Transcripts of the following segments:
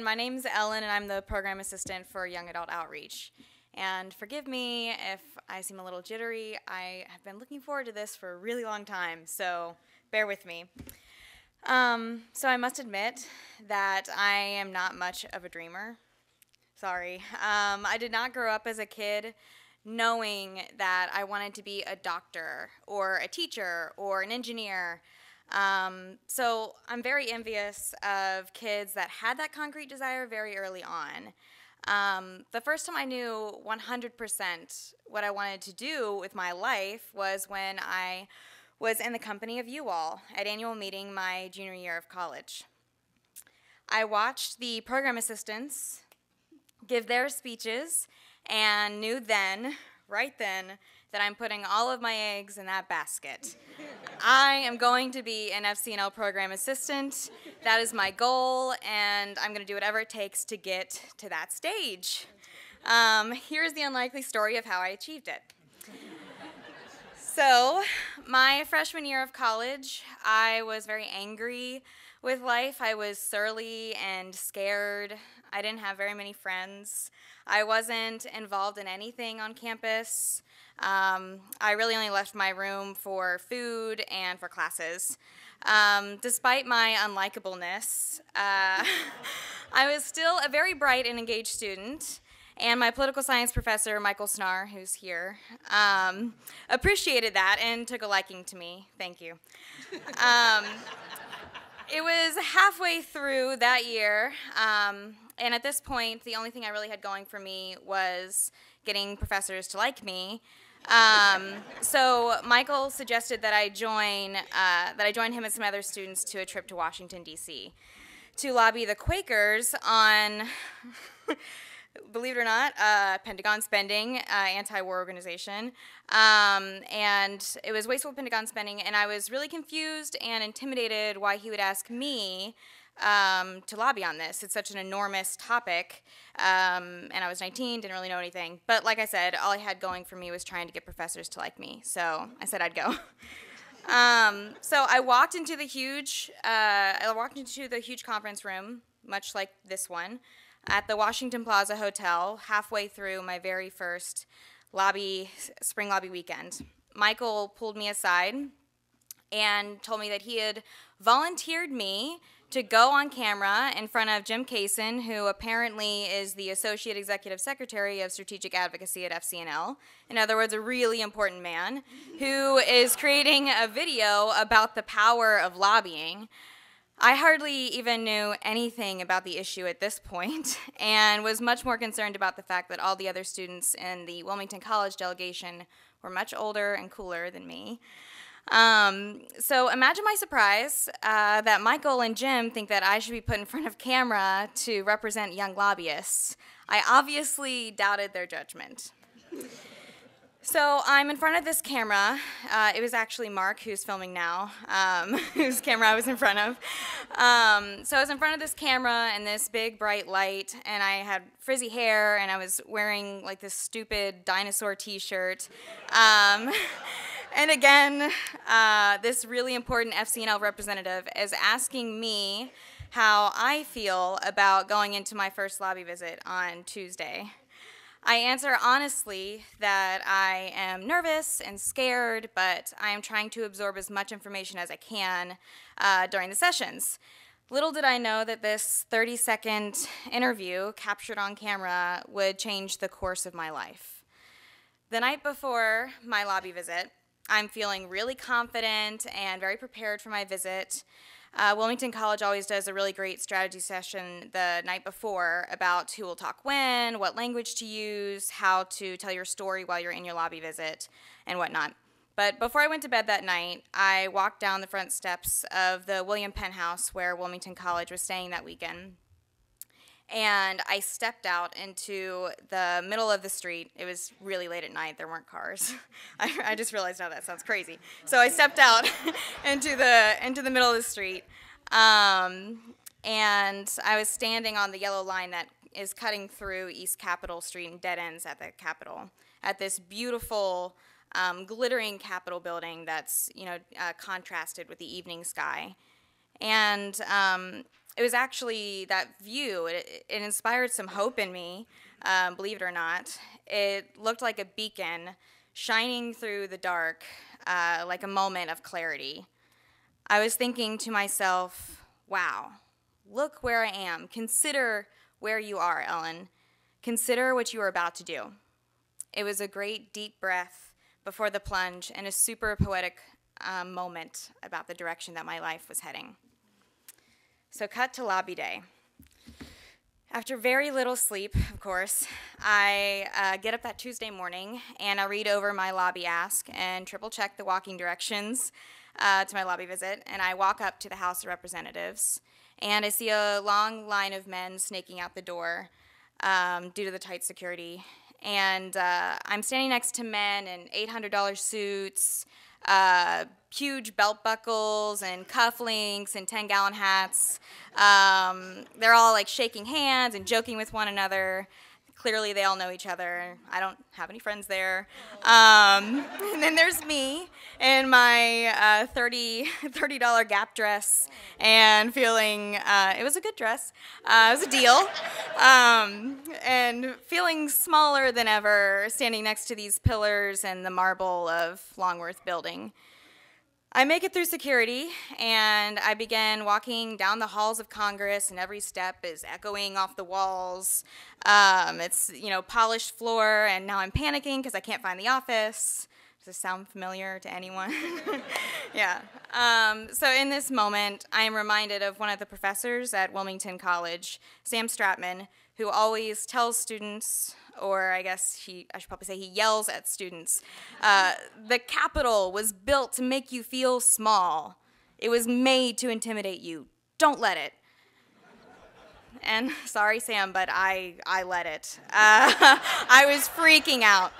My name's Ellen, and I'm the program assistant for Young Adult Outreach. And forgive me if I seem a little jittery. I have been looking forward to this for a really long time, so bear with me. So I must admit that I am not much of a dreamer. Sorry. I did not grow up as a kid knowing that I wanted to be a doctor or a teacher or an engineer. So I'm very envious of kids that had that concrete desire very early on. The first time I knew 100% what I wanted to do with my life was when I was in the company of you all at annual meeting my junior year of college. I watched the program assistants give their speeches and knew then, right then, that I'm putting all of my eggs in that basket. I am going to be an FCNL program assistant. That is my goal, and I'm going to do whatever it takes to get to that stage. Here's the unlikely story of how I achieved it. So, my freshman year of college, I was very angry with life. I was surly and scared. I didn't have very many friends. I wasn't involved in anything on campus. I really only left my room for food and for classes. Despite my unlikableness, I was still a very bright and engaged student. And my political science professor, Michael Snar, who's here, appreciated that and took a liking to me. Thank you. It was halfway through that year, and at this point, the only thing I really had going for me was getting professors to like me. So Michael suggested that I join him and some other students to a trip to Washington, D.C. to lobby the Quakers on believe it or not, Pentagon spending, anti-war organization, and it was wasteful Pentagon spending, and I was really confused and intimidated why he would ask me to lobby on this. It's such an enormous topic, and I was 19, didn't really know anything. But like I said, all I had going for me was trying to get professors to like me, so I said I'd go. So I walked into the huge conference room, much like this one, at the Washington Plaza Hotel, halfway through my very first spring lobby weekend. Michael pulled me aside and told me that he had volunteered me to go on camera in front of Jim Cason, who apparently is the Associate Executive Secretary of Strategic Advocacy at FCNL. In other words, a really important man who is creating a video about the power of lobbying. I hardly even knew anything about the issue at this point and was much more concerned about the fact that all the other students in the Wilmington College delegation were much older and cooler than me. So imagine my surprise that Michael and Jim think that I should be put in front of camera to represent young lobbyists. I obviously doubted their judgment. So I'm in front of this camera. It was actually Mark, who's filming now, whose camera I was in front of. So I was in front of this camera and this big bright light, and I had frizzy hair, and I was wearing like this stupid dinosaur t-shirt. And again, this really important FCNL representative is asking me how I feel about going into my first lobby visit on Tuesday. I answer honestly that I am nervous and scared, but I am trying to absorb as much information as I can during the sessions. Little did I know that this 30-second interview captured on camera would change the course of my life. The night before my lobby visit, I'm feeling really confident and very prepared for my visit. Wilmington College always does a really great strategy session the night before about who will talk when, what language to use, how to tell your story while you're in your lobby visit, and whatnot. But before I went to bed that night, I walked down the front steps of the William Penn House where Wilmington College was staying that weekend. And I stepped out into the middle of the street. It was really late at night. There weren't cars. I just realized now that sounds crazy. So I stepped out into the middle of the street, and I was standing on the yellow line that is cutting through East Capitol Street and dead ends at the Capitol, at this beautiful, glittering Capitol building that's contrasted with the evening sky. And it It was actually that view. It inspired some hope in me, believe it or not. It looked like a beacon shining through the dark, like a moment of clarity. I was thinking to myself, wow, look where I am. Consider where you are, Ellen. Consider what you are about to do. It was a great deep breath before the plunge and a super poetic moment about the direction that my life was heading. So cut to lobby day. After very little sleep, of course, I get up that Tuesday morning and I read over my lobby ask and triple check the walking directions to my lobby visit, and I walk up to the House of Representatives and I see a long line of men snaking out the door due to the tight security. And I'm standing next to men in $800 suits, huge belt buckles and cufflinks and 10-gallon hats. They're all like shaking hands and joking with one another. Clearly they all know each other. I don't have any friends there. And then there's me in my $30 Gap dress and feeling, it was a good dress, it was a deal, and feeling smaller than ever, standing next to these pillars and the marble of Longworth Building. I make it through security, and I begin walking down the halls of Congress, and every step is echoing off the walls. It's, polished floor, and now I'm panicking because I can't find the office. Does this sound familiar to anyone? Yeah. So in this moment, I am reminded of one of the professors at Wilmington College, Sam Stratman, who always tells students, or I guess I should probably say he yells at students, the Capitol was built to make you feel small. It was made to intimidate you. Don't let it. And sorry, Sam, but I let it. I was freaking out.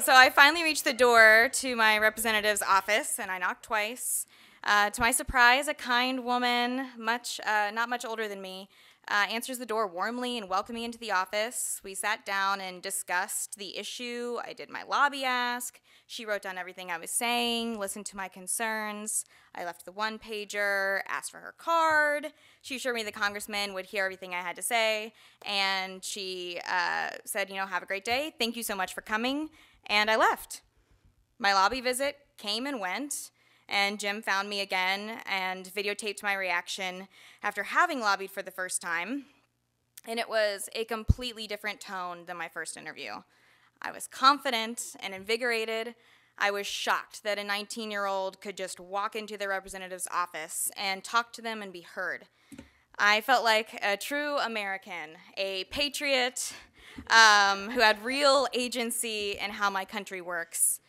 So I finally reached the door to my representative's office, and I knocked twice. To my surprise, a kind woman, not much older than me, answers the door warmly and welcomed me into the office. We sat down and discussed the issue. I did my lobby ask. She wrote down everything I was saying, listened to my concerns. I left the one-pager, asked for her card. She assured me the congressman would hear everything I had to say, and she said, have a great day. Thank you so much for coming, and I left. My lobby visit came and went, and Jim found me again and videotaped my reaction after having lobbied for the first time, and it was a completely different tone than my first interview. I was confident and invigorated. I was shocked that a 19-year-old could just walk into the representative's office and talk to them and be heard. I felt like a true American, a patriot who had real agency in how my country works.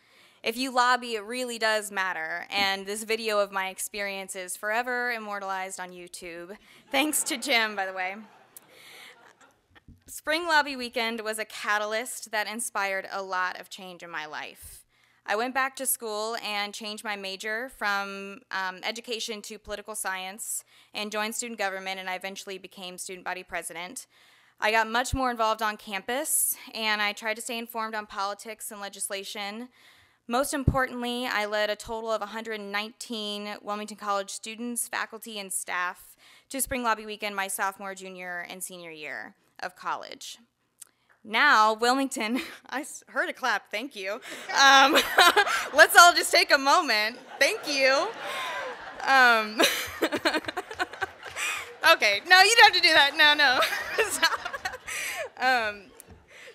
If you lobby, it really does matter, and this video of my experience is forever immortalized on YouTube. Thanks to Jim, by the way. Spring Lobby Weekend was a catalyst that inspired a lot of change in my life. I went back to school and changed my major from education to political science and joined student government, and I eventually became student body president. I got much more involved on campus, and I tried to stay informed on politics and legislation. Most importantly, I led a total of 119 Wilmington College students, faculty, and staff to Spring Lobby Weekend my sophomore, junior, and senior year of college. Now, Wilmington, I heard a clap, thank you. Let's all just take a moment. Thank you. Okay, no, you don't have to do that. No. Stop.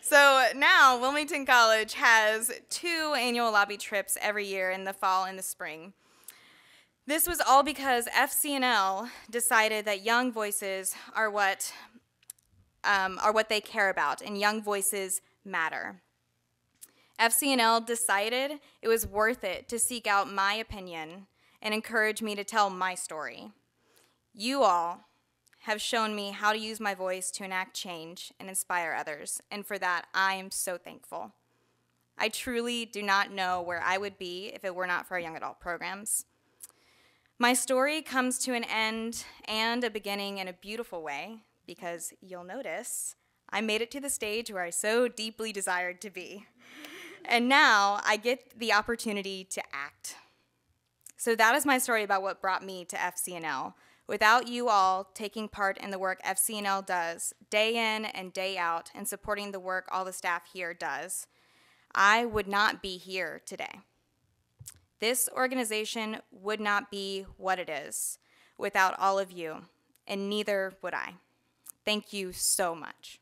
So now Wilmington College has 2 annual lobby trips every year in the fall and the spring. This was all because FCNL decided that young voices are what they care about, and young voices matter. FCNL decided it was worth it to seek out my opinion and encourage me to tell my story. You all have shown me how to use my voice to enact change and inspire others, and for that, I am so thankful. I truly do not know where I would be if it were not for our young adult programs. My story comes to an end and a beginning in a beautiful way, because you'll notice I made it to the stage where I so deeply desired to be. And now I get the opportunity to act. So that is my story about what brought me to FCNL. Without you all taking part in the work FCNL does, day in and day out, and supporting the work all the staff here does, I would not be here today. This organization would not be what it is without all of you, and neither would I. Thank you so much.